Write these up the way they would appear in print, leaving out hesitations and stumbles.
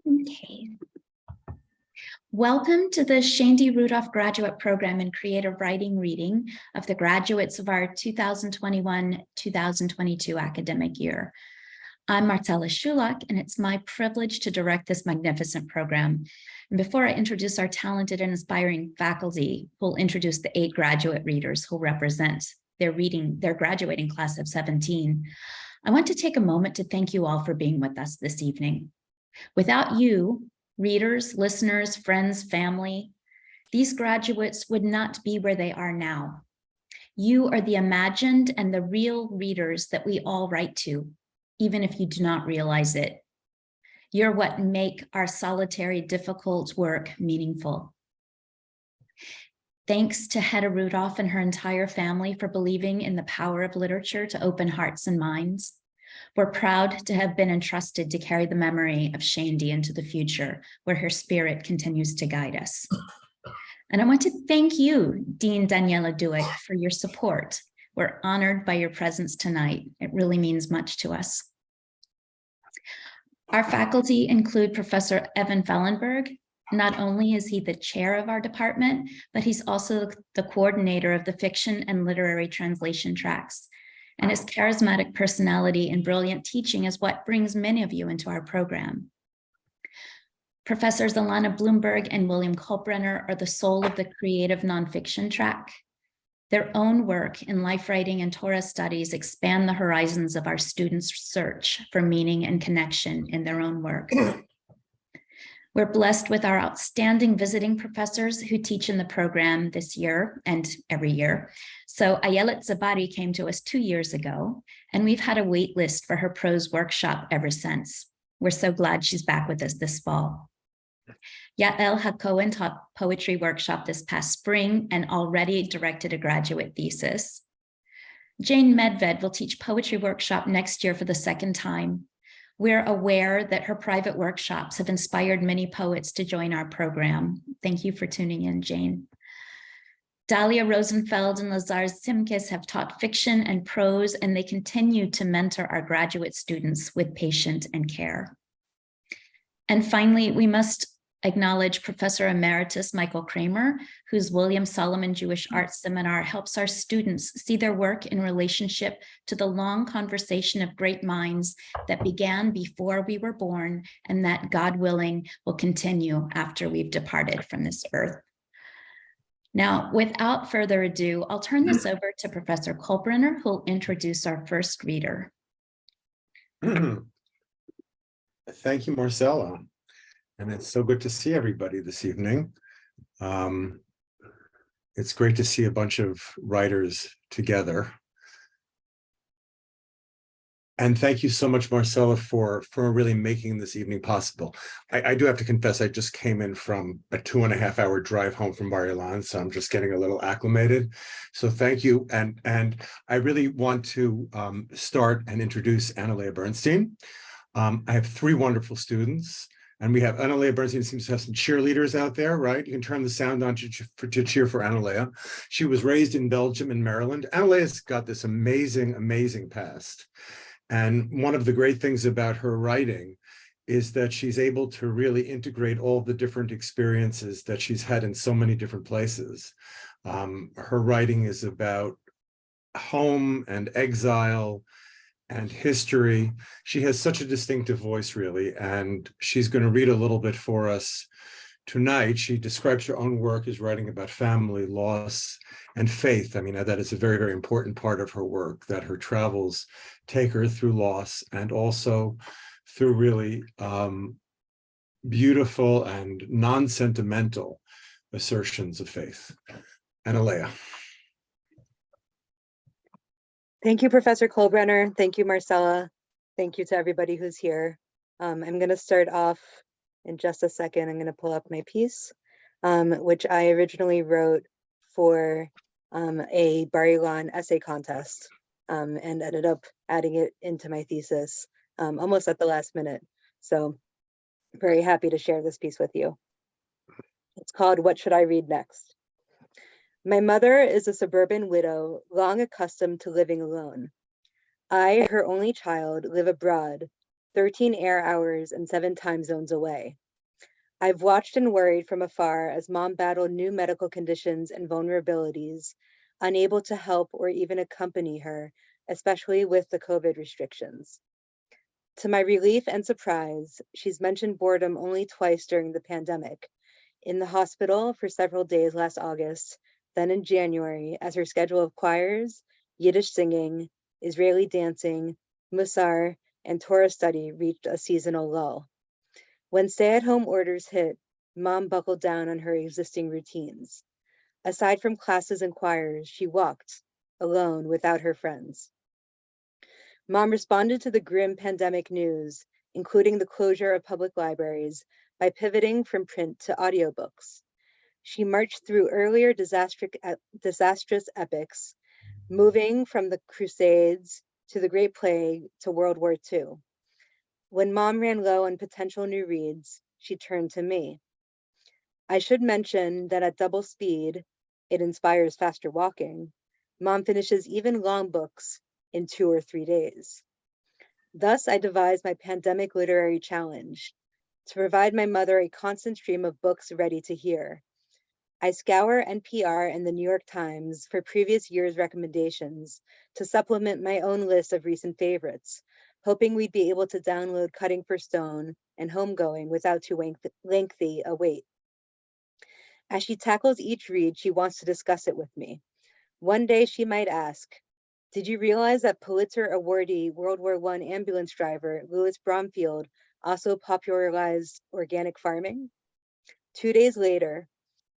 Okay. Welcome to the Shaindy Rudoff Graduate Program in Creative Writing reading of the graduates of our 2021-2022 academic year. I'm Marcella Schulach, and it's my privilege to direct this magnificent program. And before I introduce our talented and inspiring faculty, who'll introduce the 8 graduate readers who represent their graduating class of 17, I want to take a moment to thank you all for being with us this evening. Without you, readers, listeners, friends, family, these graduates would not be where they are now. You are the imagined and the real readers that we all write to, even if you do not realize it. You're what make our solitary, difficult work meaningful. Thanks to Hedda Rudoff and her entire family for believing in the power of literature to open hearts and minds. We're proud to have been entrusted to carry the memory of Shaindy into the future, where her spirit continues to guide us. And I want to thank you, Dean Daniela Duick, for your support. We're honored by your presence tonight. It really means much to us. Our faculty include Professor Evan Fellenberg. Not only is he the chair of our department, but he's also the coordinator of the fiction and literary translation tracks. And his charismatic personality and brilliant teaching is what brings many of you into our program. Professors Alana Bloomberg and William Kolbrenner are the soul of the creative nonfiction track. Their own work in life writing and Torah studies expand the horizons of our students' search for meaning and connection in their own work. We're blessed with our outstanding visiting professors who teach in the program this year and every year. So Ayelet Zabari came to us 2 years ago, and we've had a wait list for her prose workshop ever since. We're so glad she's back with us this fall. Yael HaKohen taught poetry workshop this past spring and already directed a graduate thesis. Jane Medved will teach poetry workshop next year for the 2nd time. We're aware that her private workshops have inspired many poets to join our program. Thank you for tuning in, Jane. Dalia Rosenfeld and Lazar Simkis have taught fiction and prose, and they continue to mentor our graduate students with patience and care. And finally, we must acknowledge Professor Emeritus Michael Kramer, whose William Solomon Jewish Arts Seminar helps our students see their work in relationship to the long conversation of great minds that began before we were born and that, God willing, will continue after we've departed from this earth. Now, without further ado, I'll turn this over to Professor Kolbrenner, who'll introduce our first reader. Thank you, Marcella. And it's so good to see everybody this evening. It's great to see a bunch of writers together. And thank you so much, Marcella, for really making this evening possible. I do have to confess, I just came in from a 2.5-hour drive home from Bar Ilan, so I'm just getting a little acclimated. So thank you. And I really want to start and introduce Leah Berstein. I have 3 wonderful students. And we have Leah Berstein seems to have some cheerleaders out there, right? You can turn the sound on to cheer for Leah. She was raised in Belgium and Maryland. Leah's got this amazing, amazing past. And one of the great things about her writing is that she's able to really integrate all the different experiences that she's had in so many different places. Her writing is about home and exile and history. She has such a distinctive voice, really, and she's going to read a little bit for us tonight. She describes her own work as writing about family, loss, and faith. I mean, that is a very, very important part of her work, that her travels take her through loss and also through really beautiful and non-sentimental assertions of faith. Leah. Thank you, Professor Kolbrenner. Thank you, Marcella. Thank you to everybody who's here. I'm going to start off in just a second. I'm going to pull up my piece, which I originally wrote for a Bar Ilan essay contest and ended up adding it into my thesis almost at the last minute. So very happy to share this piece with you. It's called What Should I Read Next? My mother is a suburban widow, long accustomed to living alone. I, her only child, live abroad, 13 air hours, and 7 time zones away. I've watched and worried from afar as mom battled new medical conditions and vulnerabilities, unable to help or even accompany her, especially with the COVID restrictions. To my relief and surprise, she's mentioned boredom only twice during the pandemic, in the hospital for several days last August, then in January, as her schedule of choirs, Yiddish singing, Israeli dancing, Musar, and Torah study reached a seasonal lull. When stay-at-home orders hit, mom buckled down on her existing routines. Aside from classes and choirs, she walked, alone, without her friends. Mom responded to the grim pandemic news, including the closure of public libraries, by pivoting from print to audiobooks. She marched through earlier disastrous epics, moving from the Crusades to the Great Plague to World War II. When mom ran low on potential new reads, she turned to me. I should mention that at double speed, it inspires faster walking. Mom finishes even long books in 2 or 3 days. Thus, I devised my pandemic literary challenge to provide my mother a constant stream of books ready to hear. I scour NPR and the New York Times for previous year's recommendations to supplement my own list of recent favorites, hoping we'd be able to download Cutting for Stone and Homegoing without too lengthy a wait. As she tackles each read, she wants to discuss it with me. One day she might ask, did you realize that Pulitzer awardee World War I ambulance driver Louis Bromfield also popularized organic farming? 2 days later,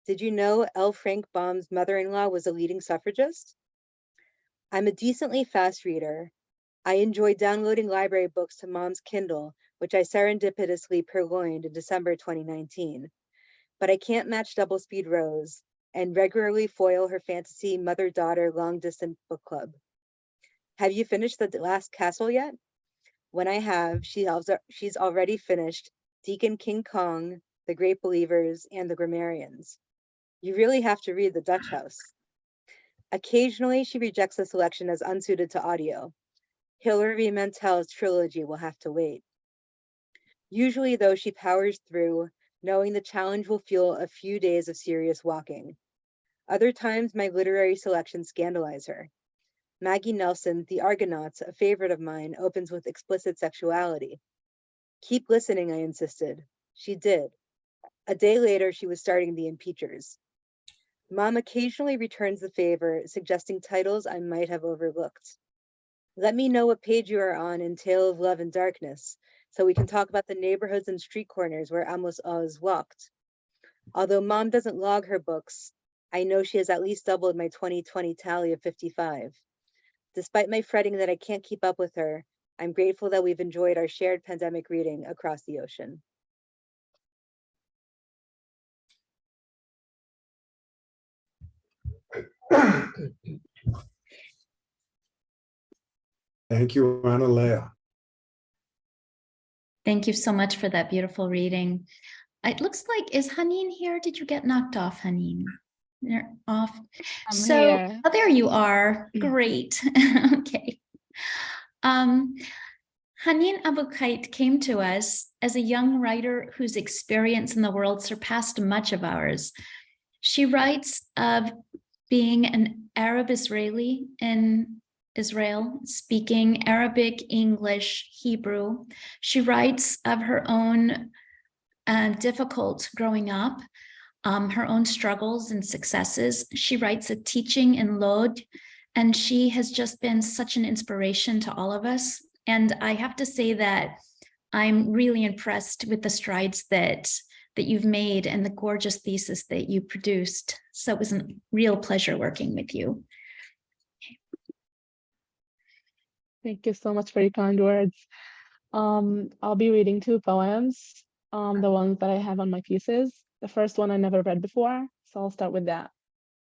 did you know L. Frank Baum's mother-in-law was a leading suffragist? I'm a decently fast reader. I enjoy downloading library books to mom's Kindle, which I serendipitously purloined in December 2019. But I can't match double speed Rose and regularly foil her fantasy mother-daughter long-distance book club. Have you finished The Last Castle yet? When I have, she's already finished Deacon King Kong, The Great Believers, and The Grammarians. You really have to read The Dutch House. Occasionally, she rejects the selection as unsuited to audio. Hilary Mantel's trilogy will have to wait. Usually, though, she powers through, knowing the challenge will fuel a few days of serious walking. Other times, my literary selections scandalize her. Maggie Nelson, The Argonauts, a favorite of mine, opens with explicit sexuality. Keep listening, I insisted. She did. A day later, she was starting The Impeachers. Mom occasionally returns the favor, suggesting titles I might have overlooked. Let me know what page you are on in Tale of Love and Darkness, so we can talk about the neighborhoods and street corners where Amos Oz walked. Although Mom doesn't log her books, I know she has at least doubled my 2020 tally of 55. Despite my fretting that I can't keep up with her, I'm grateful that we've enjoyed our shared pandemic reading across the ocean. Thank you, Anna Leah. Thank you so much for that beautiful reading. It looks like, is Hanin here? Did you get knocked off, Hanin? You're off. I'm So, here. oh, there you are. Great. Okay. Hanin Abu Kheit came to us as a young writer whose experience in the world surpassed much of ours. She writes of being an Arab Israeli in Israel, speaking Arabic, English, Hebrew. She writes of her own difficult growing up, her own struggles and successes. She writes a teaching in Lod, and she has just been such an inspiration to all of us. And I have to say that I'm really impressed with the strides that you've made and the gorgeous thesis that you produced. So it was a real pleasure working with you. Thank you so much for your kind words. I'll be reading 2 poems, the ones that I have on my pieces. The first one I never read before, so I'll start with that.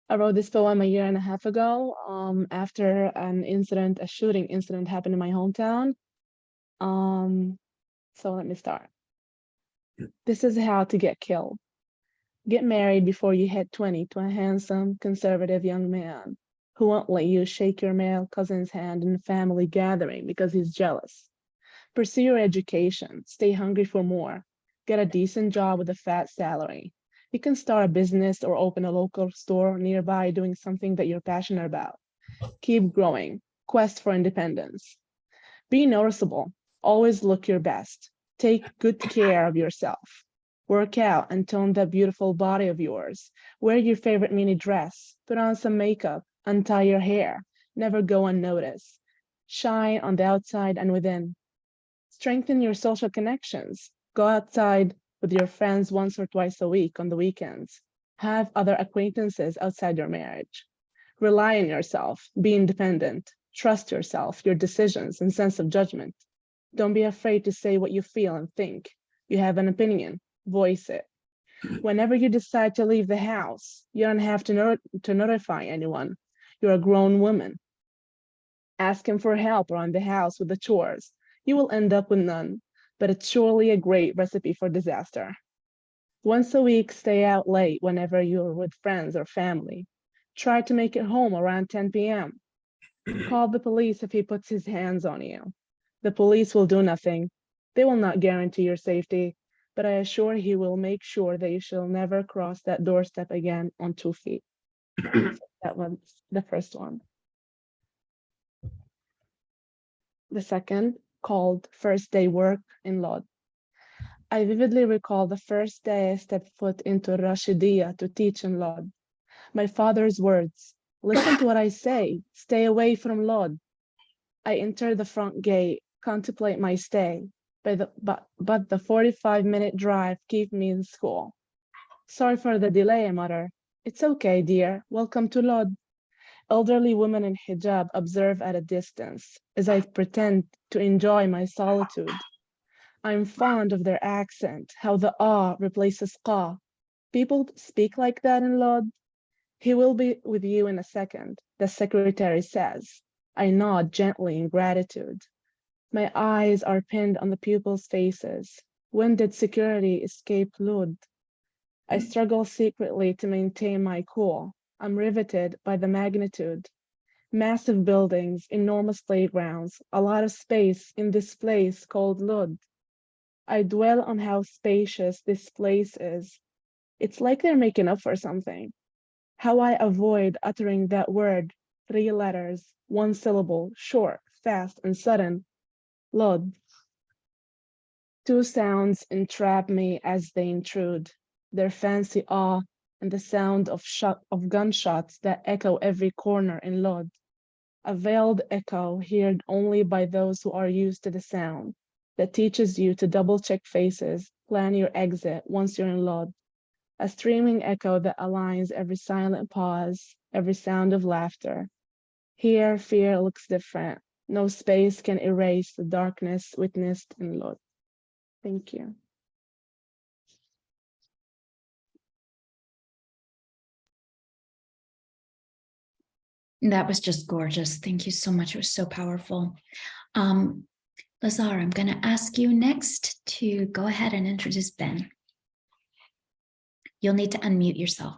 I wrote this poem a year and a half ago, after a shooting incident happened in my hometown. So let me start. This is how to get killed. Get married before you hit 20 to a handsome, conservative young man who won't let you shake your male cousin's hand in a family gathering because he's jealous. Pursue your education, stay hungry for more, get a decent job with a fat salary. You can start a business or open a local store nearby doing something that you're passionate about. Keep growing, quest for independence. Be noticeable, always look your best. Take good care of yourself. Work out and tone that beautiful body of yours. Wear your favorite mini dress, put on some makeup, untie your hair, never go unnoticed. Shine on the outside and within. Strengthen your social connections. Go outside with your friends once or twice a week on the weekends. Have other acquaintances outside your marriage. Rely on yourself, be independent, trust yourself, your decisions and sense of judgment. Don't be afraid to say what you feel and think. You have an opinion, voice it. Whenever you decide to leave the house, you don't have to notify anyone. You're a grown woman. Ask him for help around the house with the chores. You will end up with none, but it's surely a great recipe for disaster. Once a week, stay out late whenever you're with friends or family. Try to make it home around 10 p.m. Call the police if he puts his hands on you. The police will do nothing. They will not guarantee your safety, but I assure he will make sure that you shall never cross that doorstep again on 2 feet. That was the first one. The second, called First Day Work in Lod. I vividly recall the first day I stepped foot into Rashidiyah to teach in Lod. My father's words, listen to what I say, stay away from Lod. I enter the front gate, contemplate my stay, but the 45-minute drive keeps me in school. Sorry for the delay, I mutter. It's okay, dear, welcome to Lod. Elderly women in hijab observe at a distance as I pretend to enjoy my solitude. I'm fond of their accent, how the ah replaces qa. People speak like that in Lod. He will be with you in a second, the secretary says. I nod gently in gratitude. My eyes are pinned on the pupils' faces. When did security escape Lod? I struggle secretly to maintain my cool. I'm riveted by the magnitude. Massive buildings, enormous playgrounds, a lot of space in this place called Lod. I dwell on how spacious this place is. It's like they're making up for something. How I avoid uttering that word, 3 letters, 1 syllable, short, fast, and sudden. Lod. 2 sounds entrap me as they intrude. Their fancy awe and the sound of gunshots that echo every corner in Lod. A veiled echo heard only by those who are used to the sound that teaches you to double-check faces, plan your exit once you're in Lod. A streaming echo that aligns every silent pause, every sound of laughter. Here, fear looks different. No space can erase the darkness witnessed in Lod. Thank you. That was just gorgeous. Thank you so much. It was so powerful. Lazar, I'm going to ask you next to go ahead and introduce Ben. You'll need to unmute yourself.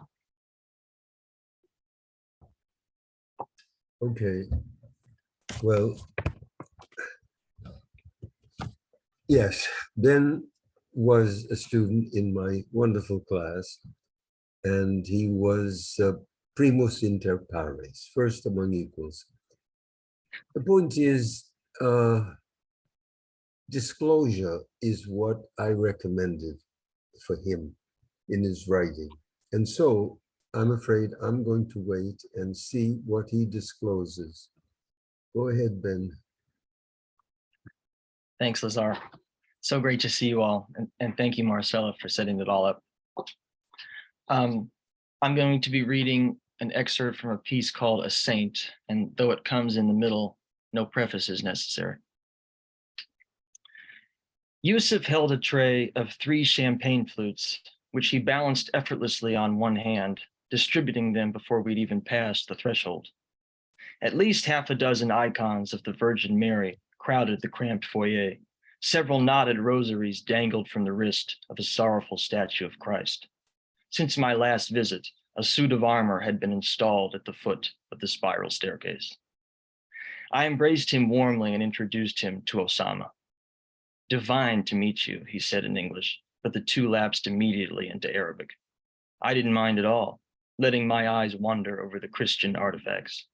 Okay. Well, yes, Ben was a student in my wonderful class, and he was primus inter pares, first among equals. The point is, disclosure is what I recommended for him in his writing. And so I'm afraid I'm going to wait and see what he discloses. Go ahead, Ben. Thanks, Lazar. So great to see you all. And thank you, Marcella, for setting it all up. I'm going to be reading an excerpt from a piece called A Saint, and though it comes in the middle, no preface is necessary. Yusuf held a tray of 3 champagne flutes, which he balanced effortlessly on one hand, distributing them before we'd even passed the threshold. At least half a dozen icons of the Virgin Mary crowded the cramped foyer. Several knotted rosaries dangled from the wrist of a sorrowful statue of Christ. Since my last visit, a suit of armor had been installed at the foot of the spiral staircase. I embraced him warmly and introduced him to Osama. Divine to meet you, he said in English, but the two lapsed immediately into Arabic. I didn't mind at all, letting my eyes wander over the Christian artifacts.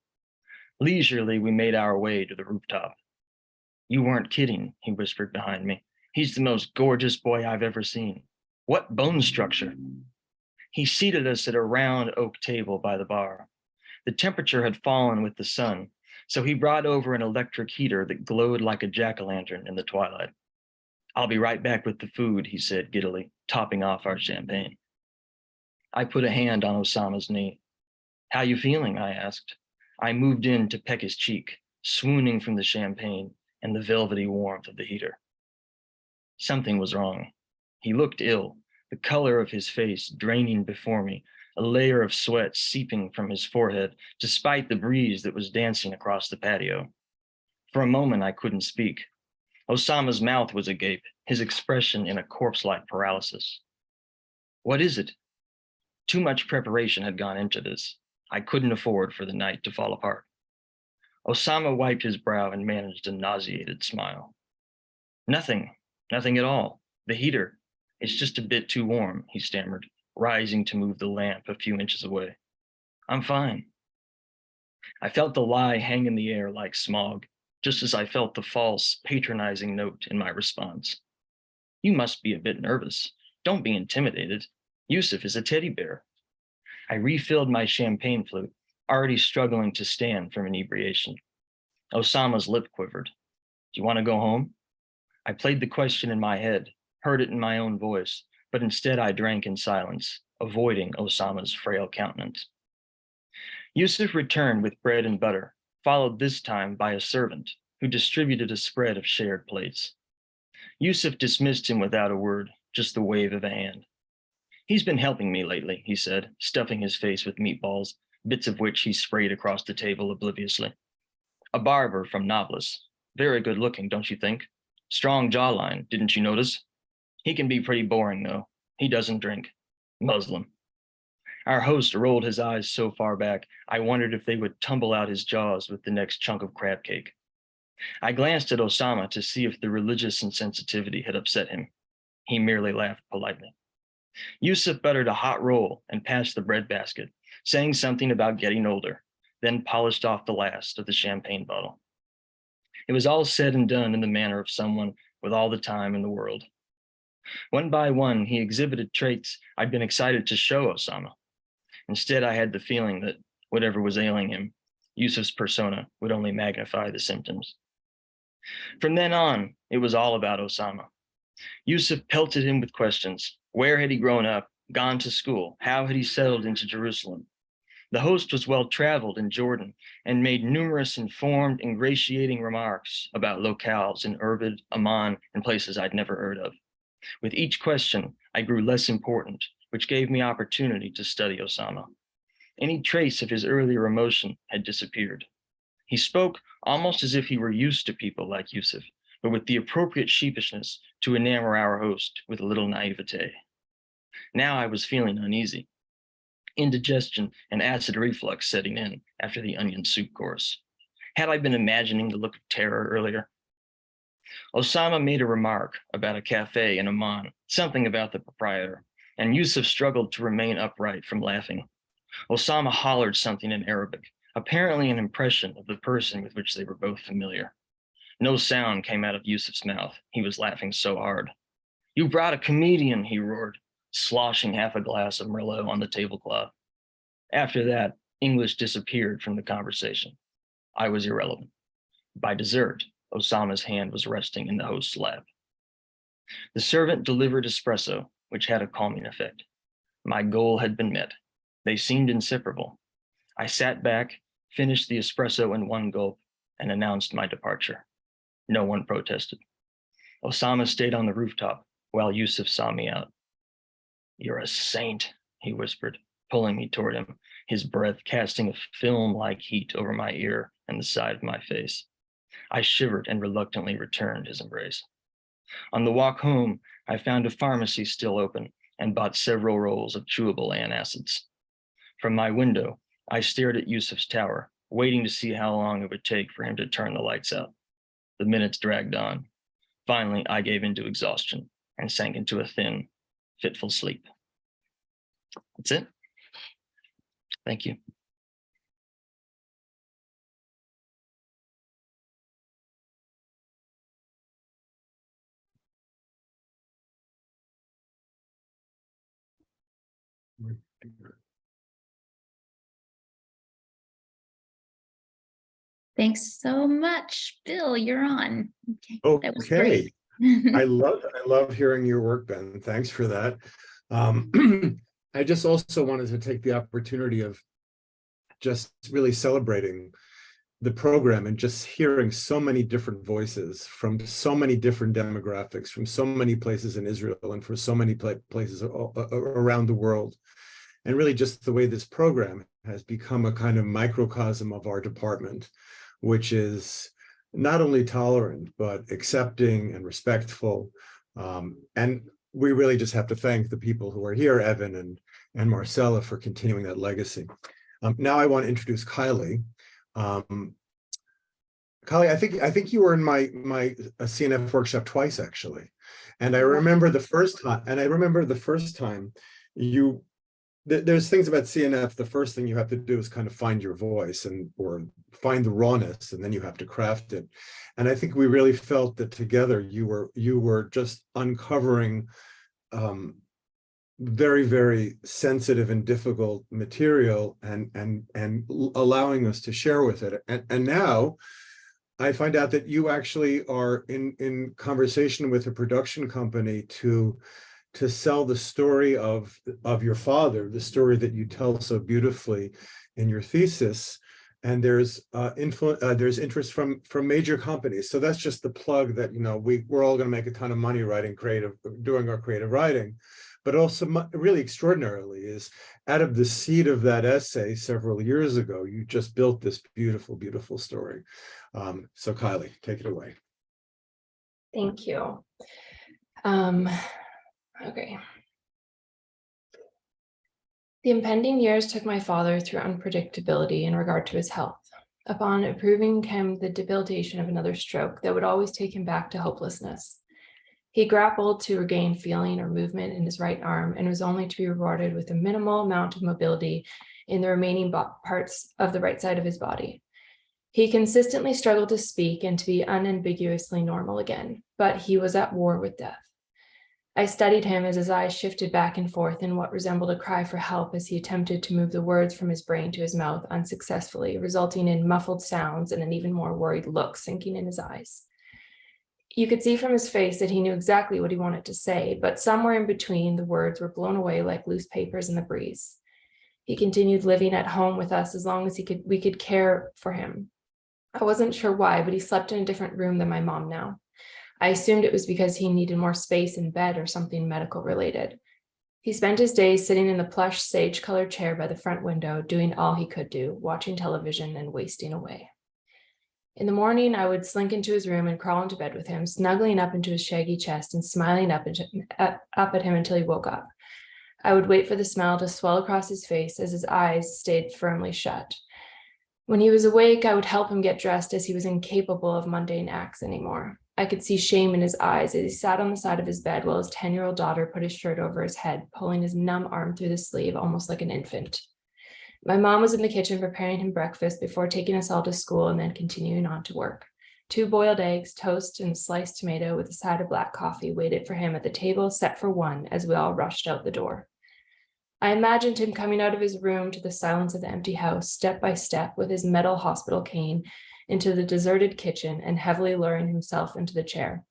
Leisurely, we made our way to the rooftop. You weren't kidding, he whispered behind me. He's the most gorgeous boy I've ever seen. What bone structure. He seated us at a round oak table by the bar. The temperature had fallen with the sun, so he brought over an electric heater that glowed like a jack-o'-lantern in the twilight. I'll be right back with the food, he said giddily, topping off our champagne. I put a hand on Osama's knee. How you feeling? I asked. I moved in to peck his cheek, swooning from the champagne and the velvety warmth of the heater. Something was wrong. He looked ill, the color of his face draining before me, a layer of sweat seeping from his forehead, despite the breeze that was dancing across the patio. For a moment, I couldn't speak. Osama's mouth was agape, his expression in a corpse-like paralysis. What is it? Too much preparation had gone into this. I couldn't afford for the night to fall apart. Osama wiped his brow and managed a nauseated smile. Nothing at all. The heater, it's just a bit too warm, he stammered, rising to move the lamp a few inches away. I'm fine. I felt the lie hang in the air like smog, just as I felt the false, patronizing note in my response. You must be a bit nervous. Don't be intimidated. Yusuf is a teddy bear. I refilled my champagne flute, already struggling to stand from inebriation. Osama's lip quivered. Do you want to go home? I played the question in my head, heard it in my own voice, but instead I drank in silence, avoiding Osama's frail countenance. Yusuf returned with bread and butter, followed this time by a servant who distributed a spread of shared plates. Yusuf dismissed him without a word, just the wave of a hand. He's been helping me lately, he said, stuffing his face with meatballs, bits of which he sprayed across the table obliviously. A barber from Nablus. Very good looking, don't you think? Strong jawline, didn't you notice? He can be pretty boring, though. He doesn't drink. Muslim. Our host rolled his eyes so far back, I wondered if they would tumble out his jaws with the next chunk of crab cake. I glanced at Osama to see if the religious insensitivity had upset him. He merely laughed politely. Yusuf buttered a hot roll and passed the bread basket, saying something about getting older, then polished off the last of the champagne bottle. It was all said and done in the manner of someone with all the time in the world. One by one, he exhibited traits I'd been excited to show Osama. Instead, I had the feeling that whatever was ailing him, Yusuf's persona would only magnify the symptoms. From then on, it was all about Osama. Yusuf pelted him with questions. Where had he grown up, gone to school? How had he settled into Jerusalem? The host was well-traveled in Jordan and made numerous informed, ingratiating remarks about locales in Irbid, Amman, and places I'd never heard of. With each question, I grew less important, which gave me opportunity to study Osama. Any trace of his earlier emotion had disappeared. He spoke almost as if he were used to people like Yusuf, but with the appropriate sheepishness to enamor our host with a little naivete. Now I was feeling uneasy. Indigestion and acid reflux setting in after the onion soup course. Had I been imagining the look of terror earlier? Osama made a remark about a cafe in Amman, something about the proprietor, and Yusuf struggled to remain upright from laughing. Osama hollered something in Arabic, apparently an impression of the person with which they were both familiar. No sound came out of Yusuf's mouth. He was laughing so hard. You brought a comedian, he roared, sloshing half a glass of Merlot on the tablecloth. After that, English disappeared from the conversation. I was irrelevant. By dessert, Osama's hand was resting in the host's lap. The servant delivered espresso, which had a calming effect. My goal had been met. They seemed inseparable. I sat back, finished the espresso in one gulp, and announced my departure. No one protested. Osama stayed on the rooftop while Yusuf saw me out. You're a saint, he whispered, pulling me toward him, his breath casting a film-like heat over my ear and the side of my face. I shivered and reluctantly returned his embrace. On the walk home, I found a pharmacy still open and bought several rolls of chewable antacids. From my window, I stared at Yusuf's tower, waiting to see how long it would take for him to turn the lights out. The minutes dragged on. Finally, I gave into exhaustion and sank into a thin, fitful sleep. That's it. Thank you. Thanks so much. Bill, you're on. Okay, that was great. I love hearing your work, Ben. Thanks for that. I just also wanted to take the opportunity of just really celebrating the program and just hearing so many different voices from so many different demographics, from so many places in Israel and from so many places around the world. And really just the way this program has become a kind of microcosm of our department, which is not only tolerant, but accepting and respectful. And we really just have to thank the people who are here, Evan and Marcella, for continuing that legacy. Now I want to introduce Kiley. Kiley, I think you were in my CNF workshop twice, actually. And I remember the first time, there's things about CNF, the first thing you have to do is kind of find your voice or find the rawness, and then you have to craft it. And I think we really felt that together you were just uncovering very, very sensitive and difficult material and allowing us to share with it. And now I find out that you actually are in conversation with a production company to sell the story of your father, the story that you tell so beautifully in your thesis. And there's interest from major companies. So that's just the plug that, we're all going to make a ton of money doing our creative writing. But also really extraordinarily is out of the seed of that essay several years ago, you just built this beautiful, beautiful story. So Kiley, take it away. Thank you. Okay. The impending years took my father through unpredictability in regard to his health. Upon approving came the debilitation of another stroke that would always take him back to hopelessness. He grappled to regain feeling or movement in his right arm and was only to be rewarded with a minimal amount of mobility in the remaining parts of the right side of his body. He consistently struggled to speak and to be unambiguously normal again, but he was at war with death. I studied him as his eyes shifted back and forth in what resembled a cry for help as he attempted to move the words from his brain to his mouth unsuccessfully, resulting in muffled sounds and an even more worried look sinking in his eyes. You could see from his face that he knew exactly what he wanted to say, but somewhere in between, the words were blown away like loose papers in the breeze. He continued living at home with us as long as we could care for him. I wasn't sure why, but he slept in a different room than my mom now. I assumed it was because he needed more space in bed or something medical related. He spent his days sitting in the plush sage-colored chair by the front window, doing all he could do, watching television and wasting away. In the morning, I would slink into his room and crawl into bed with him, snuggling up into his shaggy chest and smiling up at him until he woke up. I would wait for the smile to swell across his face as his eyes stayed firmly shut. When he was awake, I would help him get dressed as he was incapable of mundane acts anymore. I could see shame in his eyes as he sat on the side of his bed while his 10-year-old daughter put his shirt over his head, pulling his numb arm through the sleeve almost like an infant. My mom was in the kitchen preparing him breakfast before taking us all to school and then continuing on to work. 2 boiled eggs, toast, and a sliced tomato with a side of black coffee waited for him at the table set for one as we all rushed out the door. I imagined him coming out of his room to the silence of the empty house, step by step, with his metal hospital cane, into the deserted kitchen and heavily luring himself into the chair.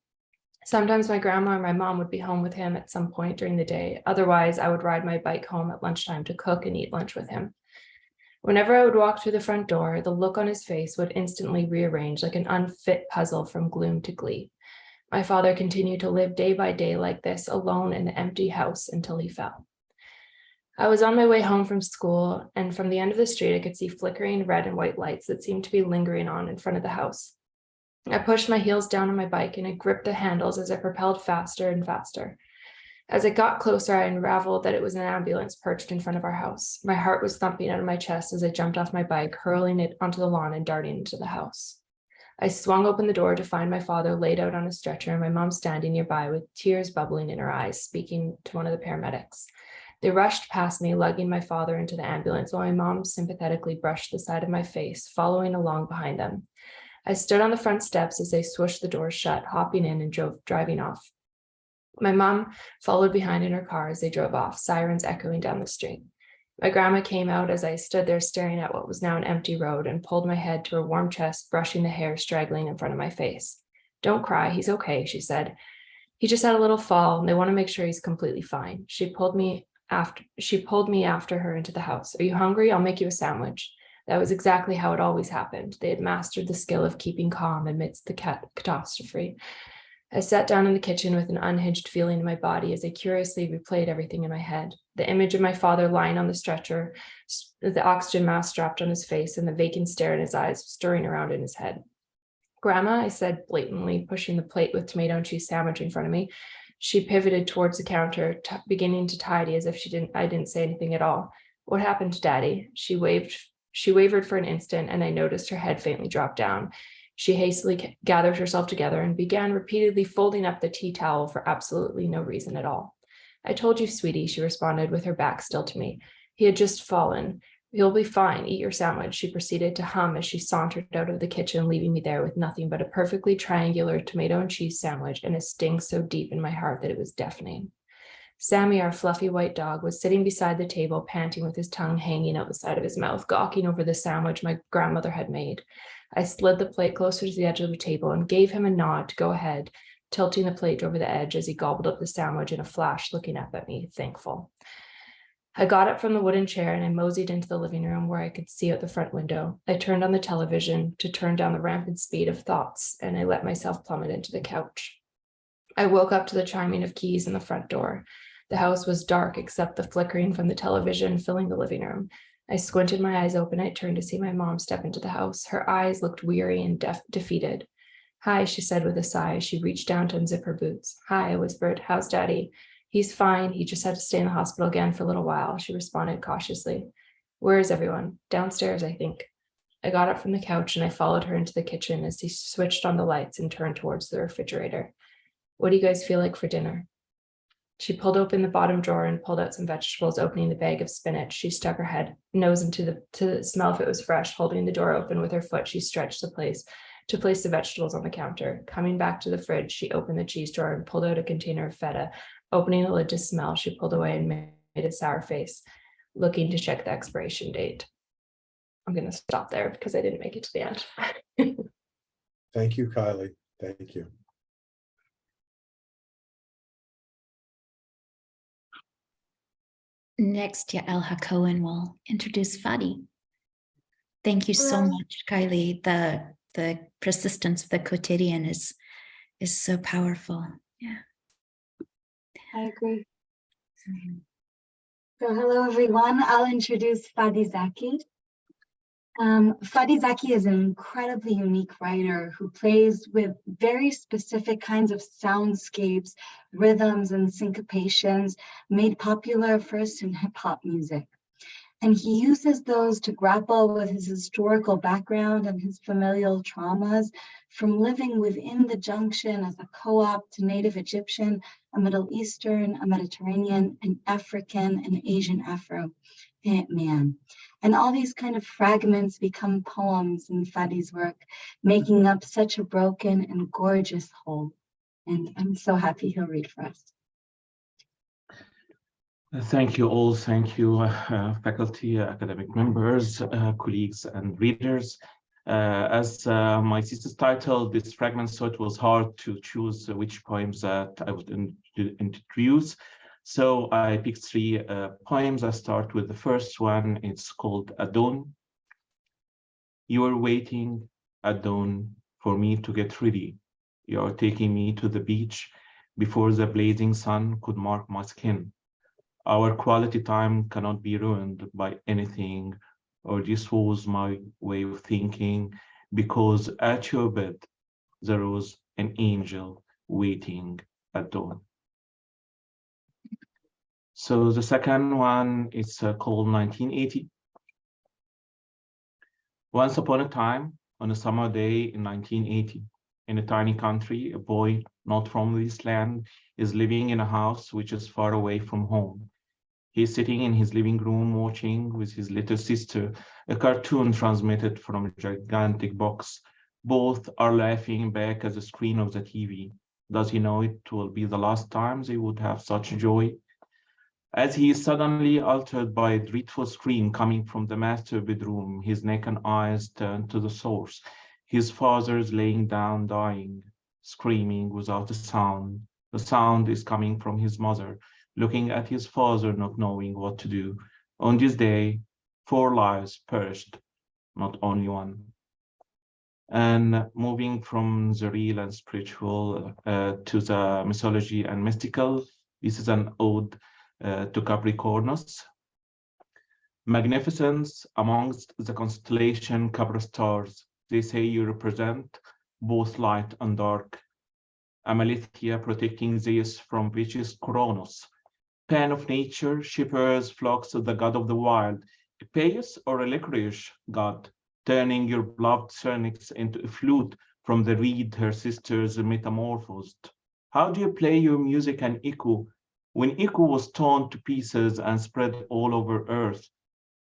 Sometimes my grandma or my mom would be home with him at some point during the day. Otherwise, I would ride my bike home at lunchtime to cook and eat lunch with him. Whenever I would walk through the front door, the look on his face would instantly rearrange like an unfit puzzle from gloom to glee. My father continued to live day by day like this, alone in the empty house until he fell. I was on my way home from school, and from the end of the street, I could see flickering red and white lights that seemed to be lingering on in front of the house. I pushed my heels down on my bike and I gripped the handles as I propelled faster and faster. As I got closer, I unraveled that it was an ambulance perched in front of our house. My heart was thumping out of my chest as I jumped off my bike, hurling it onto the lawn and darting into the house. I swung open the door to find my father laid out on a stretcher and my mom standing nearby with tears bubbling in her eyes, speaking to one of the paramedics. They rushed past me, lugging my father into the ambulance while my mom sympathetically brushed the side of my face, following along behind them. I stood on the front steps as they swished the doors shut, hopping in and driving off. My mom followed behind in her car as they drove off, sirens echoing down the street. My grandma came out as I stood there staring at what was now an empty road and pulled my head to her warm chest, brushing the hair straggling in front of my face. "Don't cry, he's okay," she said. "He just had a little fall and they want to make sure he's completely fine." She pulled me after her into the house. "Are you hungry? I'll make you a sandwich." That was exactly how it always happened. They had mastered the skill of keeping calm amidst the catastrophe. I sat down in the kitchen with an unhinged feeling in my body as I curiously replayed everything in my head. The image of my father lying on the stretcher, the oxygen mask strapped on his face, and the vacant stare in his eyes stirring around in his head. "Grandma," I said blatantly, pushing the plate with tomato and cheese sandwich in front of me. She pivoted towards the counter, beginning to tidy as if I didn't say anything at all. "What happened to Daddy?" She wavered for an instant, and I noticed her head faintly drop down. She hastily gathered herself together and began repeatedly folding up the tea towel for absolutely no reason at all. "I told you, sweetie," she responded with her back still to me. "He had just fallen. He'll be fine. Eat your sandwich," she proceeded to hum as she sauntered out of the kitchen, leaving me there with nothing but a perfectly triangular tomato and cheese sandwich and a sting so deep in my heart that it was deafening. Sammy, our fluffy white dog, was sitting beside the table, panting with his tongue hanging out the side of his mouth, gawking over the sandwich my grandmother had made. I slid the plate closer to the edge of the table and gave him a nod to go ahead, tilting the plate over the edge as he gobbled up the sandwich in a flash, looking up at me, thankful. I got up from the wooden chair and I moseyed into the living room where I could see out the front window. I turned on the television to turn down the rampant speed of thoughts, and I let myself plummet into the couch. I woke up to the chiming of keys in the front door. The house was dark except the flickering from the television filling the living room. I squinted my eyes open. I turned to see my mom step into the house. Her eyes looked weary and defeated. "Hi," she said with a sigh. She reached down to unzip her boots. "Hi," I whispered. "How's Daddy?" "He's fine. He just had to stay in the hospital again for a little while," she responded cautiously. "Where is everyone?" "Downstairs, I think." I got up from the couch and I followed her into the kitchen as she switched on the lights and turned towards the refrigerator. "What do you guys feel like for dinner?" She pulled open the bottom drawer and pulled out some vegetables, opening the bag of spinach. She stuck her head nose to smell if it was fresh. Holding the door open with her foot, she stretched to place the vegetables on the counter. Coming back to the fridge, she opened the cheese drawer and pulled out a container of feta. Opening the lid to smell, she pulled away and made a sour face, looking to check the expiration date. I'm going to stop there because I didn't make it to the end. Thank you, Kiley. Thank you. Next, Yael HaKohen will introduce Fady. Thank you so much, Kiley. The persistence of the quotidian is so powerful. Yeah. I agree. So hello, everyone. I'll introduce Fady Zaky. Fady Zaky is an incredibly unique writer who plays with very specific kinds of soundscapes, rhythms, and syncopations made popular first in hip-hop music. And he uses those to grapple with his historical background and his familial traumas from living within the junction as a co-op to Native Egyptian, a Middle Eastern, a Mediterranean, an African, and Asian Afro man. And all these kind of fragments become poems in Fady's work, making up such a broken and gorgeous whole. And I'm so happy he'll read for us. Thank you all. Thank you, faculty, academic members, colleagues, and readers. As my thesis title, this fragment, so it was hard to choose which poems that I would introduce. So I picked three poems. I start with the first one. It's called At Dawn. You are waiting at dawn for me to get ready. You are taking me to the beach before the blazing sun could mark my skin. Our quality time cannot be ruined by anything, or this was my way of thinking, because at your bed there was an angel waiting at dawn. So the second one is called 1980. Once upon a time, on a summer day in 1980. In a tiny country, a boy not from this land is living in a house which is far away from home. He's sitting in his living room watching with his little sister a cartoon transmitted from a gigantic box. Both are laughing back at the screen of the TV. Does he know it will be the last time they would have such joy? As he is suddenly altered by a dreadful scream coming from the master bedroom, his neck and eyes turn to the source. His father is laying down dying, screaming without a sound. The sound is coming from his mother, looking at his father, not knowing what to do. On this day, 4 lives perished, not only one. And moving from the real and spiritual to the mythology and mystical, this is an ode to Capricornus. Magnificence amongst the constellation Capra stars, they say you represent both light and dark. Amalithea protecting Zeus from vicious Kronos. Pan of nature, shepherds flocks of the god of the wild. A pious or a licorice god, turning your beloved Cernix into a flute from the reed her sisters metamorphosed. How do you play your music and echo when echo was torn to pieces and spread all over earth?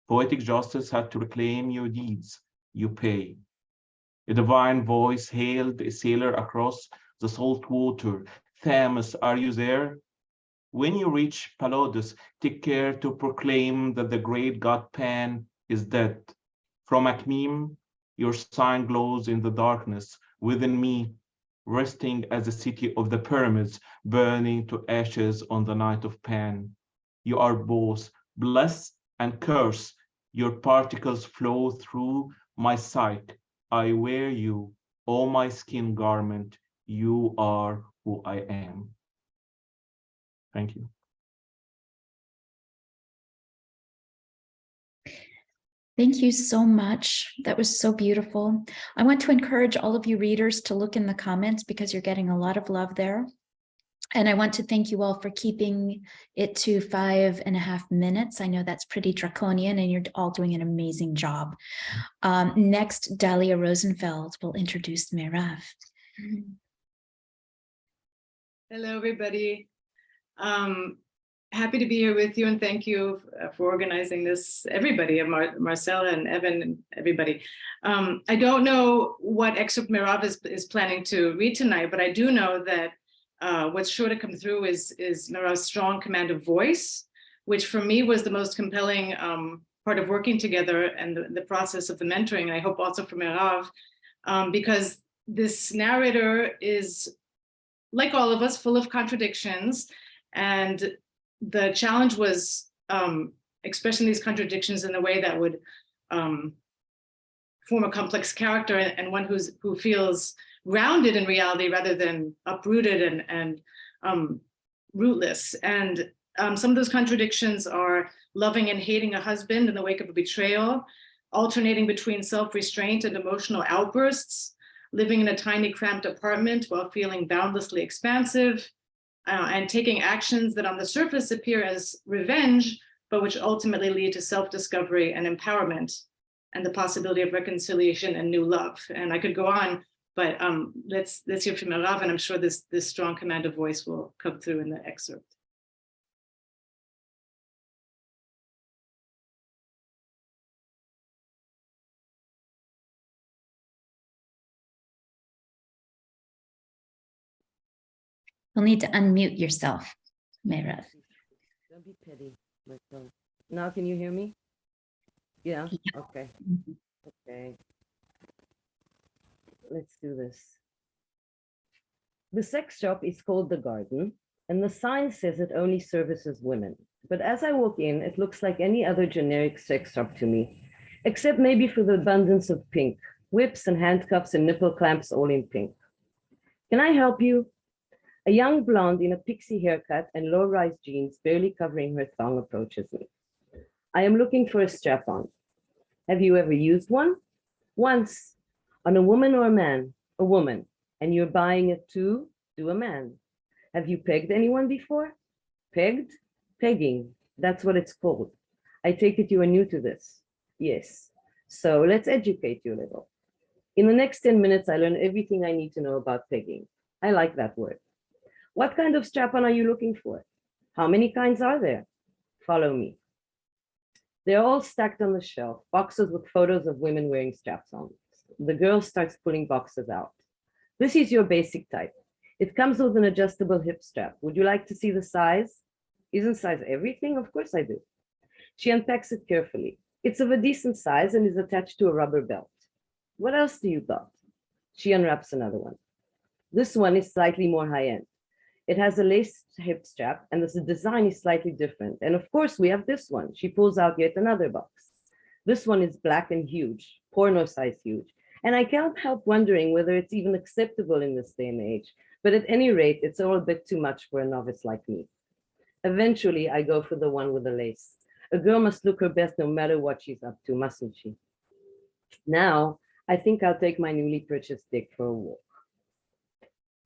Poetic justice had to reclaim your deeds. You pay. A divine voice hailed a sailor across the salt water. Thamus, are you there? When you reach Palodus, take care to proclaim that the great god Pan is dead. From Acmeme, your sign glows in the darkness within me, resting as the city of the pyramids, burning to ashes on the night of Pan. You are both blessed and cursed. Your particles flow through my sight. I wear you, O my skin garment. You are who I am. Thank you. Thank you so much. That was so beautiful. I want to encourage all of you readers to look in the comments because you're getting a lot of love there. And I want to thank you all for keeping it to 5.5 minutes. I know that's pretty draconian and you're all doing an amazing job. Next, Dahlia Rosenfeld will introduce Merav. Hello, everybody. Happy to be here with you and thank you for organizing this, everybody, Marcella and Evan and everybody. I don't know what excerpt Merav is planning to read tonight, but I do know that what's sure to come through is Merav's strong command of voice, which for me was the most compelling part of working together and the process of the mentoring, and I hope also for Merav, because this narrator is, like all of us, full of contradictions, and the challenge was expressing these contradictions in a way that would form a complex character and one who feels grounded in reality rather than uprooted and rootless. And some of those contradictions are loving and hating a husband in the wake of a betrayal, alternating between self-restraint and emotional outbursts, living in a tiny cramped apartment while feeling boundlessly expansive, and taking actions that on the surface appear as revenge, but which ultimately lead to self-discovery and empowerment and the possibility of reconciliation and new love. And I could go on, but let's hear from Merav, and I'm sure this strong command of voice will come through in the excerpt. You'll need to unmute yourself, Merav. Don't be petty, Marcel. Now can you hear me? Yeah? Okay. Okay. Let's do this. The sex shop is called The Garden, and the sign says it only services women. But as I walk in, it looks like any other generic sex shop to me, except maybe for the abundance of pink, whips and handcuffs and nipple clamps all in pink. Can I help you? A young blonde in a pixie haircut and low-rise jeans barely covering her thong approaches me. I am looking for a strap-on. Have you ever used one? Once. On a woman or a man? A woman. And you're buying it to a man. Have you pegged anyone before? Pegged? Pegging. That's what it's called. I take it you are new to this. Yes. So let's educate you a little. In the next 10 minutes, I learn everything I need to know about pegging. I like that word. What kind of strap-on are you looking for? How many kinds are there? Follow me. They're all stacked on the shelf, boxes with photos of women wearing straps on. The girl starts pulling boxes out. This is your basic type. It comes with an adjustable hip strap. Would you like to see the size? Isn't size everything? Of course I do. She unpacks it carefully. It's of a decent size and is attached to a rubber belt. What else do you got? She unwraps another one. This one is slightly more high-end. It has a lace hip strap and the design is slightly different. And of course we have this one. She pulls out yet another box. This one is black and huge, porno size huge. And I can't help wondering whether it's even acceptable in this day and age. But at any rate, it's all a bit too much for a novice like me. Eventually, I go for the one with the lace. A girl must look her best no matter what she's up to, mustn't she? Now, I think I'll take my newly purchased dick for a walk.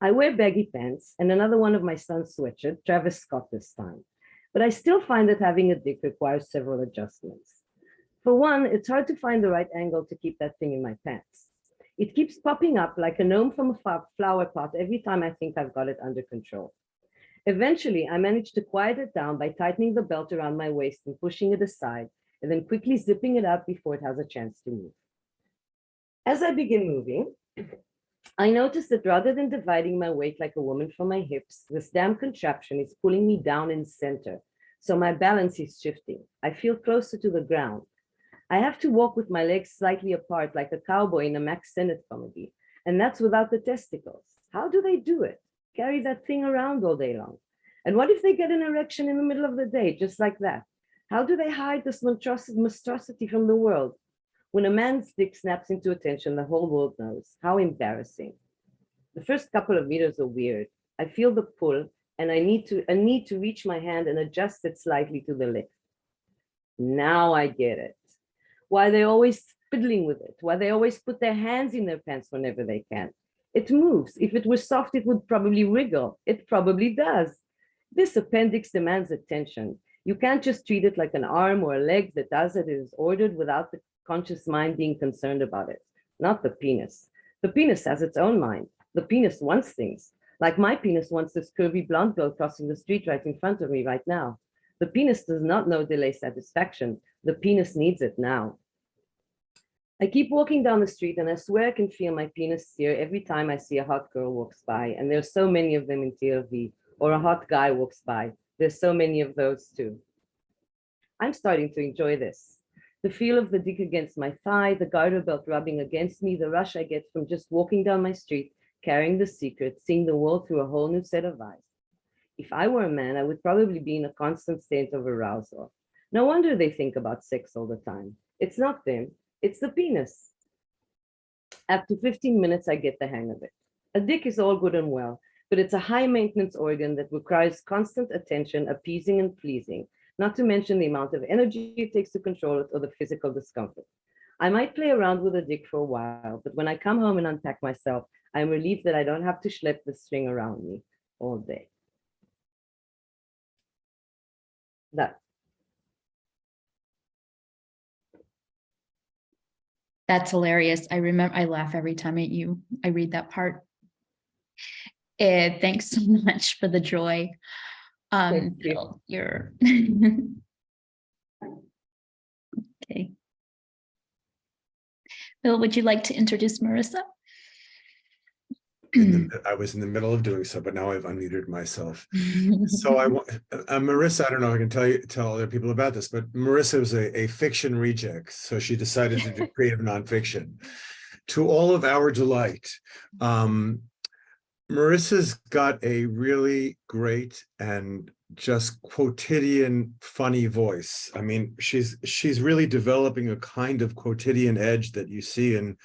I wear baggy pants and another one of my son's sweatshirt, Travis Scott this time. But I still find that having a dick requires several adjustments. For one, it's hard to find the right angle to keep that thing in my pants. It keeps popping up like a gnome from a flower pot every time I think I've got it under control. Eventually, I manage to quiet it down by tightening the belt around my waist and pushing it aside, and then quickly zipping it up before it has a chance to move. As I begin moving, I notice that rather than dividing my weight like a woman from my hips, this damn contraption is pulling me down in center, so my balance is shifting. I feel closer to the ground. I have to walk with my legs slightly apart like a cowboy in a Max Sennett comedy, and that's without the testicles. How do they do it? Carry that thing around all day long? And what if they get an erection in the middle of the day, just like that? How do they hide this monstrosity from the world? When a man's dick snaps into attention, the whole world knows. How embarrassing. The first couple of meters are weird. I feel the pull, and I need to reach my hand and adjust it slightly to the left. Now I get it. Why they're always fiddling with it, why they always put their hands in their pants whenever they can. It moves. If it was soft, it would probably wriggle. It probably does. This appendix demands attention. You can't just treat it like an arm or a leg that does it. It is ordered without the conscious mind being concerned about it. Not the penis. The penis has its own mind. The penis wants things. Like my penis wants this curvy blonde girl crossing the street right in front of me right now. The penis does not know delay satisfaction. The penis needs it now. I keep walking down the street and I swear I can feel my penis sear every time I see a hot girl walks by, and there's so many of them in TLV, or a hot guy walks by. There's so many of those too. I'm starting to enjoy this. The feel of the dick against my thigh, the garter belt rubbing against me, the rush I get from just walking down my street, carrying the secret, seeing the world through a whole new set of eyes. If I were a man, I would probably be in a constant state of arousal. No wonder they think about sex all the time. It's not them. It's the penis. After 15 minutes, I get the hang of it. A dick is all good and well, but it's a high maintenance organ that requires constant attention, appeasing and pleasing, not to mention the amount of energy it takes to control it or the physical discomfort. I might play around with a dick for a while, but when I come home and unpack myself, I'm relieved that I don't have to schlep the string around me all day. That's hilarious. I remember, I laugh every time I read that part. Thanks so much for the joy. Thank you. Bill, you're okay. Bill, would you like to introduce Marissa? I was in the middle of doing so, but now I've unmuted myself. So I want Marissa, I don't know if I can tell other people about this, but Marissa was a fiction reject. So she decided to do creative nonfiction. To all of our delight, Marissa's got a really great and just quotidian funny voice. I mean, she's really developing a kind of quotidian edge that you see in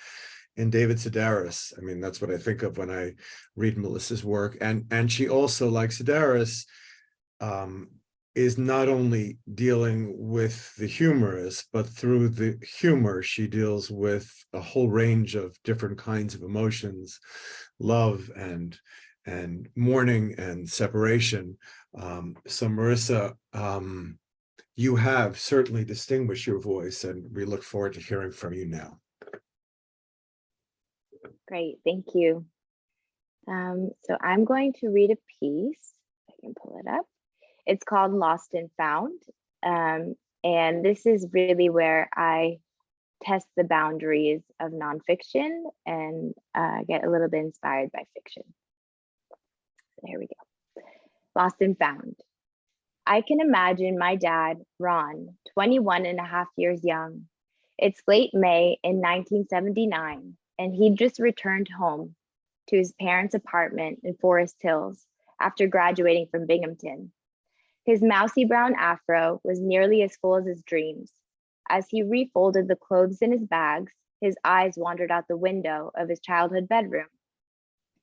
David Sedaris. I mean, that's what I think of when I read Melissa's work. And she also, like Sedaris, is not only dealing with the humorous, but through the humor, she deals with a whole range of different kinds of emotions, love and mourning and separation. So Marissa, you have certainly distinguished your voice, and we look forward to hearing from you now. Great, thank you. So I'm going to read a piece. I can pull it up. It's called Lost and Found. And this is really where I test the boundaries of nonfiction and get a little bit inspired by fiction. So here we go. Lost and Found. I can imagine my dad, Ron, 21 and a half years young. It's late May in 1979, and he'd just returned home to his parents' apartment in Forest Hills after graduating from Binghamton. His mousy brown afro was nearly as full as his dreams. As he refolded the clothes in his bags, his eyes wandered out the window of his childhood bedroom.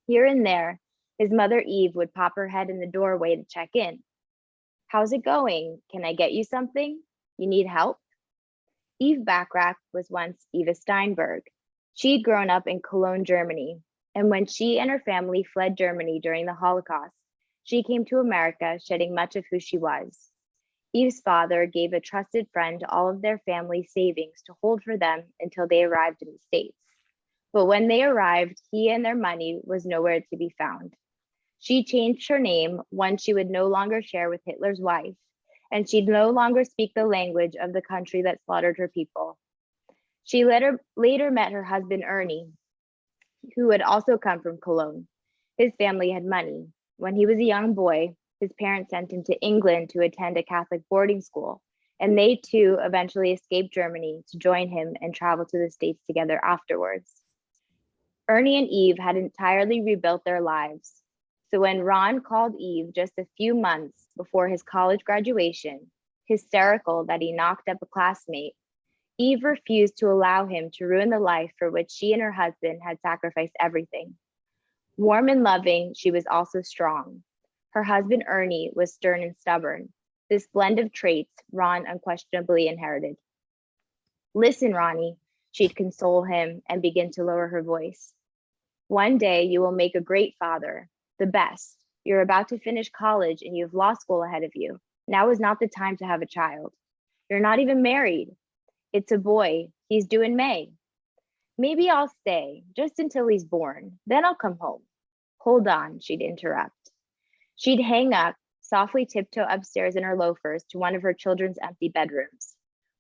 Here and there, his mother Eve would pop her head in the doorway to check in. How's it going? Can I get you something? You need help? Eve Bacharach was once Eva Steinberg. She'd grown up in Cologne, Germany, and when she and her family fled Germany during the Holocaust, she came to America shedding much of who she was. Eve's father gave a trusted friend all of their family savings to hold for them until they arrived in the States. But when they arrived, he and their money was nowhere to be found. She changed her name, one she would no longer share with Hitler's wife, and she'd no longer speak the language of the country that slaughtered her people. She later met her husband, Ernie, who had also come from Cologne. His family had money. When he was a young boy, his parents sent him to England to attend a Catholic boarding school, and they too eventually escaped Germany to join him and travel to the States together afterwards. Ernie and Eve had entirely rebuilt their lives. So when Ron called Eve just a few months before his college graduation, hysterical that he knocked up a classmate, Eve refused to allow him to ruin the life for which she and her husband had sacrificed everything. Warm and loving, she was also strong. Her husband, Ernie, was stern and stubborn. This blend of traits Ron unquestionably inherited. Listen, Ronnie, she'd console him and begin to lower her voice. One day you will make a great father, the best. You're about to finish college and you have law school ahead of you. Now is not the time to have a child. You're not even married. It's a boy. He's due in May. Maybe I'll stay just until he's born. Then I'll come home. Hold on, she'd interrupt. She'd hang up, softly tiptoe upstairs in her loafers to one of her children's empty bedrooms.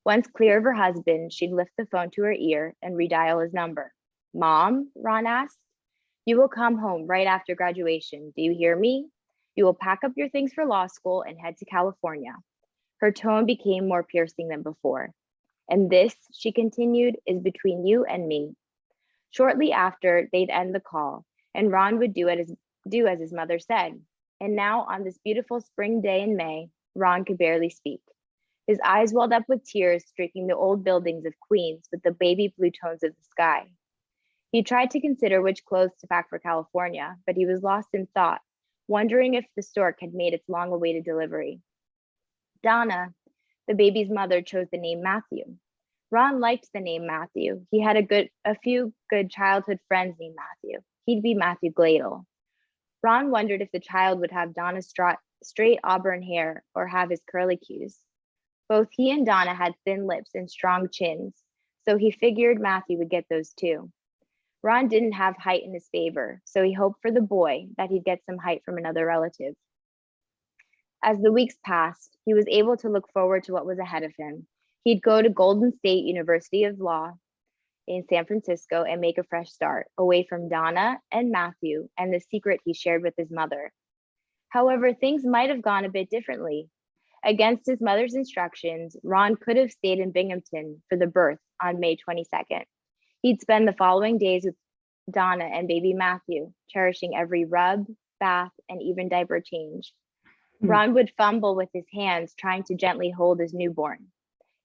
Once clear of her husband, she'd lift the phone to her ear and redial his number. Mom, Ron asked, you will come home right after graduation. Do you hear me? You will pack up your things for law school and head to California. Her tone became more piercing than before. And this, she continued, is between you and me. Shortly after, they'd end the call, and Ron would do as his mother said. And now, on this beautiful spring day in May, Ron could barely speak. His eyes welled up with tears, streaking the old buildings of Queens with the baby blue tones of the sky. He tried to consider which clothes to pack for California, but he was lost in thought, wondering if the stork had made its long-awaited delivery. Donna, the baby's mother, chose the name Matthew. Ron liked the name Matthew. He had a few good childhood friends named Matthew. He'd be Matthew Gladle. Ron wondered if the child would have Donna's straight auburn hair or have his curlicues. Both he and Donna had thin lips and strong chins, so he figured Matthew would get those too. Ron didn't have height in his favor, so he hoped for the boy that he'd get some height from another relative. As the weeks passed, he was able to look forward to what was ahead of him. He'd go to Golden State University of Law in San Francisco and make a fresh start, away from Donna and Matthew and the secret he shared with his mother. However, things might have gone a bit differently. Against his mother's instructions, Ron could have stayed in Binghamton for the birth on May 22nd. He'd spend the following days with Donna and baby Matthew, cherishing every rub, bath, and even diaper change. Ron would fumble with his hands, trying to gently hold his newborn.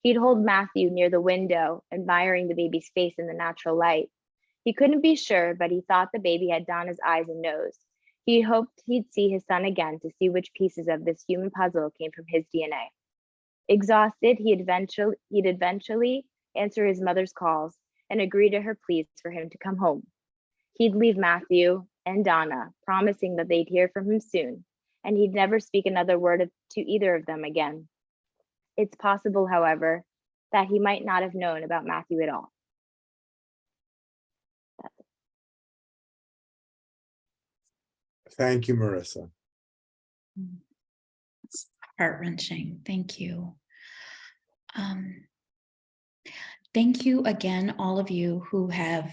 He'd hold Matthew near the window, admiring the baby's face in the natural light. He couldn't be sure, but he thought the baby had Donna's eyes and nose. He hoped he'd see his son again to see which pieces of this human puzzle came from his DNA. Exhausted, he'd eventually answer his mother's calls and agree to her pleas for him to come home. He'd leave Matthew and Donna, promising that they'd hear from him soon, and he'd never speak another word to either of them again. It's possible, however, that he might not have known about Matthew at all. Thank you, Marissa. It's heart-wrenching. Thank you. Thank you again, all of you who have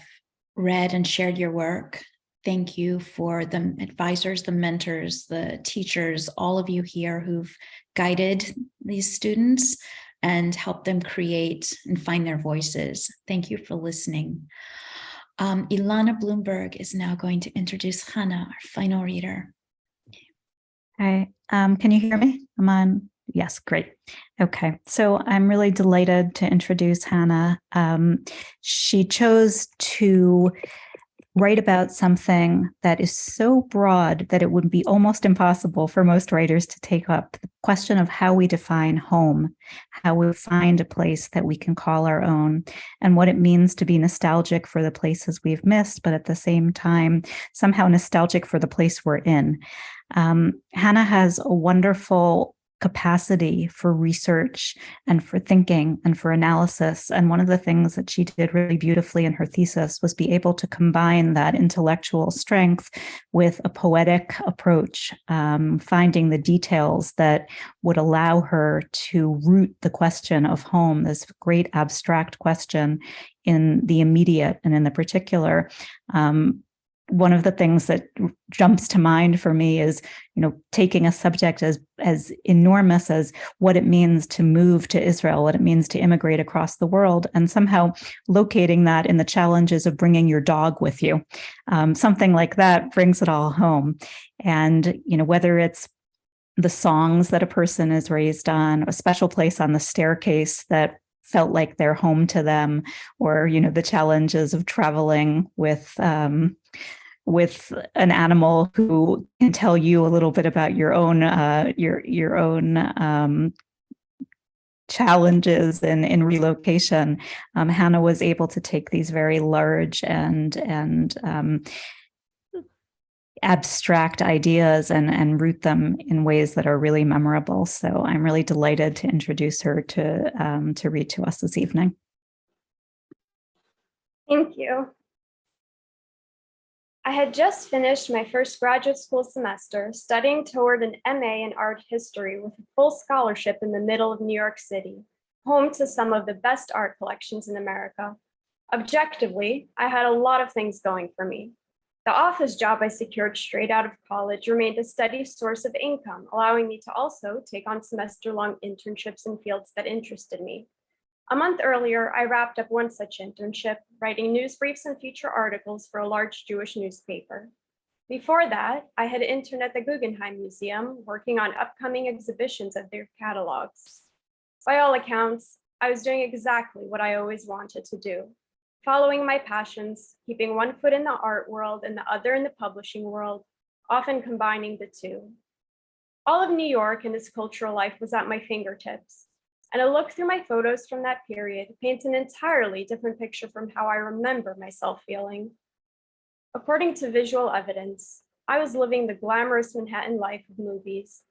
read and shared your work. Thank you for the advisors, the mentors, the teachers, all of you here who've guided these students and helped them create and find their voices. Thank you for listening. Ilana Bloomberg is now going to introduce Hannah, our final reader. Hi, can you hear me? I'm on. Yes, great. Okay, so I'm really delighted to introduce Hannah. She chose to write about something that is so broad that it would be almost impossible for most writers to take up. The question of how we define home, how we find a place that we can call our own, and what it means to be nostalgic for the places we've missed, but at the same time, somehow nostalgic for the place we're in. Hannah has a wonderful capacity for research and for thinking and for analysis. And one of the things that she did really beautifully in her thesis was be able to combine that intellectual strength with a poetic approach, finding the details that would allow her to root the question of home, this great abstract question, in the immediate and in the particular. One of the things that jumps to mind for me is, taking a subject as enormous as what it means to move to Israel, what it means to immigrate across the world, and somehow locating that in the challenges of bringing your dog with you. Something like that brings it all home. And, whether it's the songs that a person is raised on, a special place on the staircase that felt like their home to them, or, the challenges of traveling with an animal who can tell you a little bit about your own challenges in relocation. Hannah was able to take these very large and abstract ideas and root them in ways that are really memorable. So I'm really delighted to introduce her to read to us this evening. Thank you. I had just finished my first graduate school semester studying toward an MA in art history with a full scholarship in the middle of New York City, home to some of the best art collections in America. Objectively, I had a lot of things going for me. The office job I secured straight out of college remained a steady source of income, allowing me to also take on semester-long internships in fields that interested me. A month earlier, I wrapped up one such internship, writing news briefs and feature articles for a large Jewish newspaper. Before that, I had interned at the Guggenheim Museum, working on upcoming exhibitions of their catalogs. By all accounts, I was doing exactly what I always wanted to do, following my passions, keeping one foot in the art world and the other in the publishing world, often combining the two. All of New York and its cultural life was at my fingertips. And a look through my photos from that period paints an entirely different picture from how I remember myself feeling. According to visual evidence, I was living the glamorous Manhattan life of movies,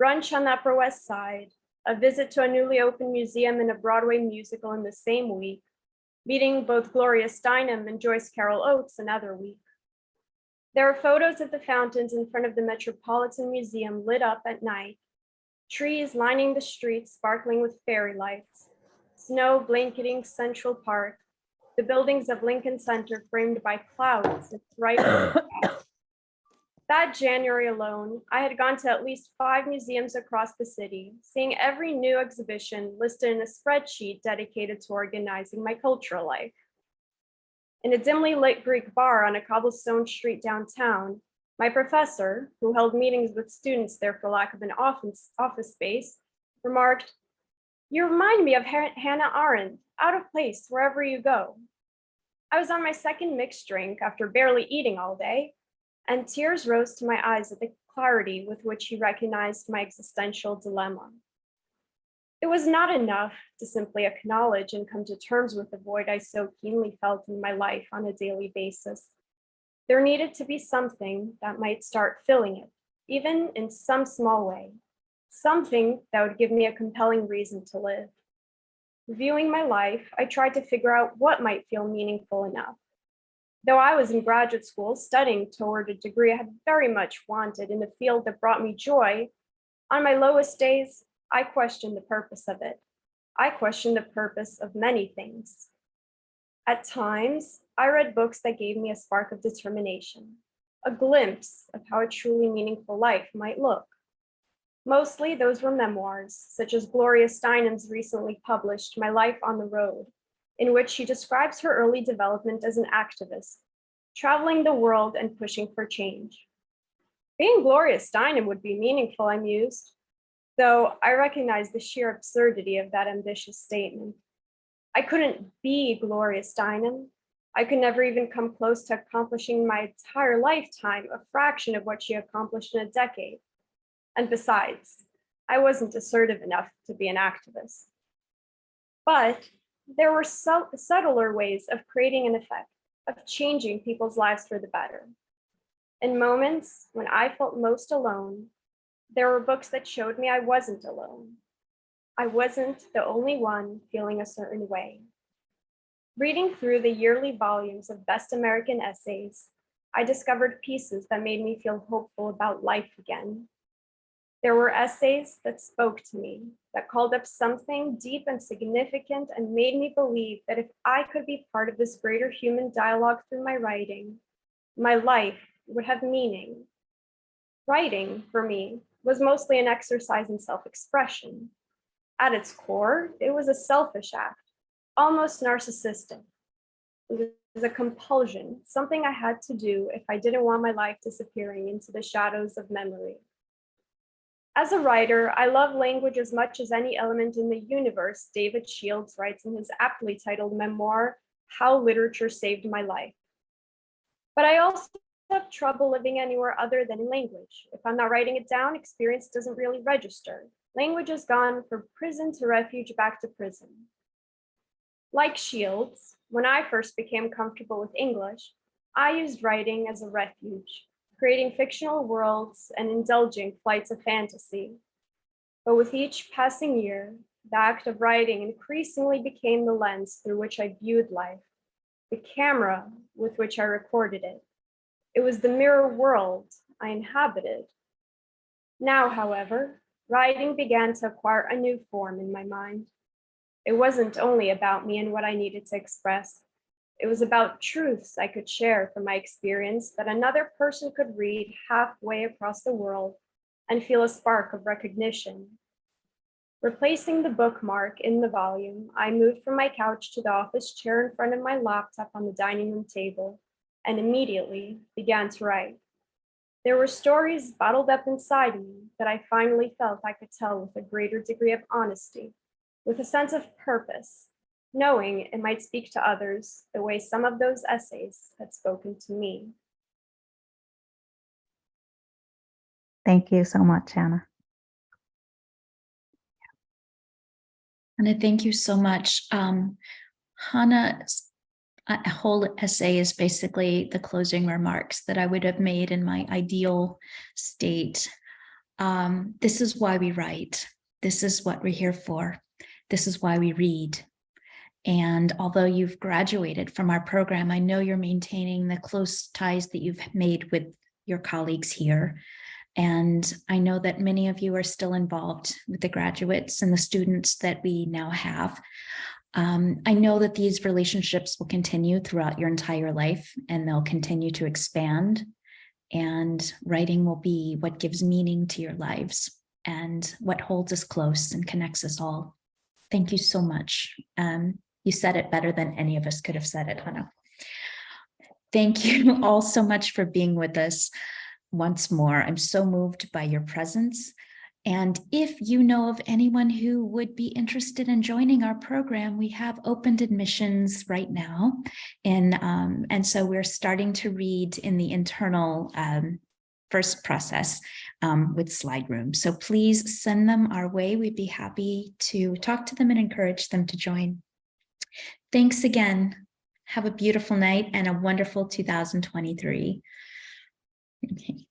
brunch on the Upper West Side, a visit to a newly opened museum and a Broadway musical in the same week, meeting both Gloria Steinem and Joyce Carol Oates another week. There are photos of the fountains in front of the Metropolitan Museum lit up at night, trees lining the streets sparkling with fairy lights, snow blanketing Central Park, the buildings of Lincoln Center framed by clouds and bright skies. That January alone, I had gone to at least 5 museums across the city, seeing every new exhibition listed in a spreadsheet dedicated to organizing my cultural life. In a dimly lit Greek bar on a cobblestone street downtown, my professor, who held meetings with students there for lack of an office space, remarked, "You remind me of Hannah Arendt, out of place wherever you go." I was on my second mixed drink after barely eating all day, and tears rose to my eyes at the clarity with which he recognized my existential dilemma. It was not enough to simply acknowledge and come to terms with the void I so keenly felt in my life on a daily basis. There needed to be something that might start filling it, even in some small way, something that would give me a compelling reason to live. Reviewing my life, I tried to figure out what might feel meaningful enough. Though I was in graduate school studying toward a degree I had very much wanted in a field that brought me joy, on my lowest days, I questioned the purpose of it. I questioned the purpose of many things. At times, I read books that gave me a spark of determination, a glimpse of how a truly meaningful life might look. Mostly those were memoirs, such as Gloria Steinem's recently published My Life on the Road, in which she describes her early development as an activist, traveling the world and pushing for change. Being Gloria Steinem would be meaningful, I mused, though I recognize the sheer absurdity of that ambitious statement. I couldn't be Gloria Steinem. I could never even come close to accomplishing my entire lifetime, a fraction of what she accomplished in a decade. And besides, I wasn't assertive enough to be an activist. But there were subtler ways of creating an effect, of changing people's lives for the better. In moments when I felt most alone, there were books that showed me I wasn't alone. I wasn't the only one feeling a certain way. Reading through the yearly volumes of Best American Essays, I discovered pieces that made me feel hopeful about life again. There were essays that spoke to me, that called up something deep and significant and made me believe that if I could be part of this greater human dialogue through my writing, my life would have meaning. Writing, for me, was mostly an exercise in self-expression. At its core, it was a selfish act, almost narcissistic. It was a compulsion, something I had to do if I didn't want my life disappearing into the shadows of memory. As a writer, I love language as much as any element in the universe, David Shields writes in his aptly titled memoir, How Literature Saved My Life. But I also have trouble living anywhere other than in language. If I'm not writing it down, experience doesn't really register. Language has gone from prison to refuge back to prison. Like Shields, when I first became comfortable with English, I used writing as a refuge, creating fictional worlds and indulging flights of fantasy. But with each passing year, the act of writing increasingly became the lens through which I viewed life, the camera with which I recorded it. It was the mirror world I inhabited. Now, however, writing began to acquire a new form in my mind. It wasn't only about me and what I needed to express. It was about truths I could share from my experience that another person could read halfway across the world and feel a spark of recognition. Replacing the bookmark in the volume, I moved from my couch to the office chair in front of my laptop on the dining room table and immediately began to write. There were stories bottled up inside me that I finally felt I could tell with a greater degree of honesty, with a sense of purpose, knowing it might speak to others the way some of those essays had spoken to me. Thank you so much, Hannah. And thank you so much. Hannah's whole essay is basically the closing remarks that I would have made in my ideal state. This is why we write. This is what we're here for. This is why we read. And although you've graduated from our program, I know you're maintaining the close ties that you've made with your colleagues here. And I know that many of you are still involved with the graduates and the students that we now have. I know that these relationships will continue throughout your entire life, and they'll continue to expand. And writing will be what gives meaning to your lives and what holds us close and connects us all. Thank you so much. You said it better than any of us could have said it, Hannah. Thank you all so much for being with us once more. I'm so moved by your presence. And if you know of anyone who would be interested in joining our program, we have opened admissions right now. And so we're starting to read in the internal first process with Slide Room. So please send them our way. We'd be happy to talk to them and encourage them to join. Thanks again. Have a beautiful night and a wonderful 2023. Okay.